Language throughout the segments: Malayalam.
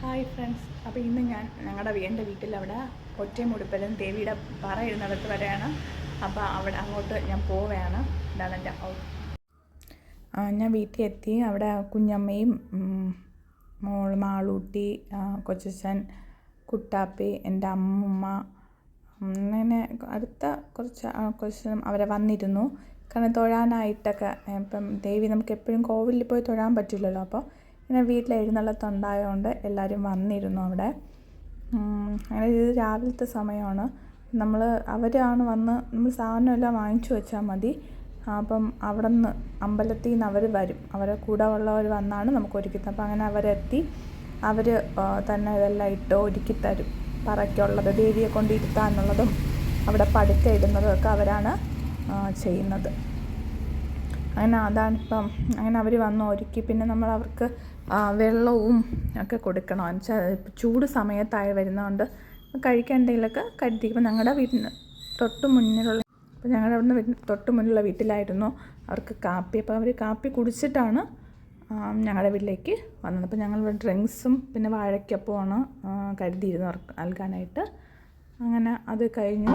ഹായ് ഫ്രണ്ട്സ്, അപ്പോൾ ഇന്ന് ഞാൻ ഞങ്ങളുടെ എൻ്റെ വീട്ടിലവിടെ ഒറ്റമുടിപ്പലും ദേവിയുടെ പറ ഇടുന്നിടത്ത് വരെയാണ്. അപ്പോൾ അവിടെ അങ്ങോട്ട് ഞാൻ പോവുകയാണ്. ഇതാണ് എൻ്റെ ഞാൻ വീട്ടിൽ എത്തി. അവിടെ കുഞ്ഞമ്മയും മോൾ മാളൂട്ടി, കൊച്ചച്ഛൻ, കുട്ടാപ്പി, എൻ്റെ അമ്മൂമ്മ, അങ്ങനെ അടുത്ത കുറച്ച് അവരെ വന്നിരുന്നു. കാരണം തൊഴാനായിട്ടൊക്കെ. ഇപ്പം ദേവി നമുക്ക് എപ്പോഴും കോവിലിൽ പോയി തൊഴാൻ പറ്റില്ലല്ലോ. അപ്പോൾ ഇങ്ങനെ വീട്ടിൽ എഴുന്നള്ളത്തുണ്ടായതുകൊണ്ട് എല്ലാവരും വന്നിരുന്നു അവിടെ. അങ്ങനെ ഇത് രാവിലത്തെ സമയമാണ്. അവരാണ് വന്ന് നമ്മൾ സാധനമെല്ലാം വാങ്ങിച്ചു വെച്ചാൽ മതി. അപ്പം അവിടെ നിന്ന് അമ്പലത്തിൽ നിന്ന് അവർ വരും. അവരെ കൂടെ ഉള്ളവർ വന്നാണ് നമുക്ക് ഒരുക്കുന്നത്. അപ്പം അങ്ങനെ അവരെത്തി. അവർ തന്നെ ഇതെല്ലാം ഇട്ട് ഒരുക്കി തരും. പറയ്ക്കുള്ളത്, ദേവിയെ കൊണ്ട് ഇരുത്താനുള്ളതും അവിടെ പടുക്ക ഇടുന്നതും ഒക്കെ അവരാണ് ചെയ്യുന്നത്. അങ്ങനെ അതാണിപ്പം. അങ്ങനെ അവർ വന്ന് ഒരുക്കി. പിന്നെ നമ്മൾ അവർക്ക് വെള്ളവും ഒക്കെ കൊടുക്കണം. എന്നുവെച്ചാൽ ചൂട് സമയത്തായി വരുന്നതുകൊണ്ട് കഴിക്കാൻ എന്തെങ്കിലുമൊക്കെ കരുതിക്കും. ഞങ്ങളുടെ വീട്ടിന് തൊട്ട് മുന്നിലുള്ള ഞങ്ങളുടെ അവിടുന്ന് തൊട്ട് മുന്നിലുള്ള വീട്ടിലായിരുന്നു അവർക്ക് കാപ്പി. അപ്പോൾ അവർ കാപ്പി കുടിച്ചിട്ടാണ് ഞങ്ങളുടെ വീട്ടിലേക്ക് വന്നത്. അപ്പോൾ ഞങ്ങൾ ഡ്രിങ്ക്സും പിന്നെ വാഴയ്ക്കപ്പമാണ് കരുതിയിരുന്നു അവർക്ക് നൽകാനായിട്ട്. അങ്ങനെ അത് കഴിഞ്ഞു.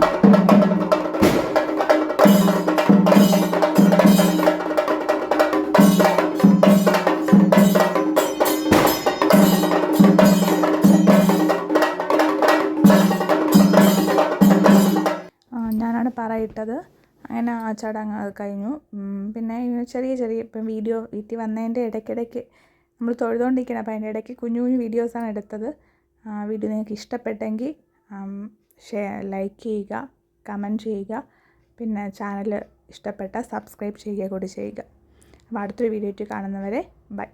ഞാനാണ് പറയിട്ടത്. അങ്ങനെ ആ ചടങ്ങ് അത് കഴിഞ്ഞു. പിന്നെ ചെറിയ ഇപ്പം വീട്ടിൽ വന്നതിൻ്റെ ഇടയ്ക്കിടയ്ക്ക് നമ്മൾ തൊഴുതുകൊണ്ടിരിക്കണം. അപ്പോൾ അതിൻ്റെ ഇടയ്ക്ക് കുഞ്ഞു വീഡിയോസാണ് എടുത്തത്. വീഡിയോ നിങ്ങൾക്ക് ഇഷ്ടപ്പെട്ടെങ്കിൽ ലൈക്ക് ചെയ്യുക, കമൻറ്റ് ചെയ്യുക. പിന്നെ ചാനൽ ഇഷ്ടപ്പെട്ടാൽ സബ്സ്ക്രൈബ് ചെയ്യുക കൂടി ചെയ്യുക. അപ്പോൾ അടുത്തൊരു വീഡിയോ കാണുന്നവരെ ബൈ.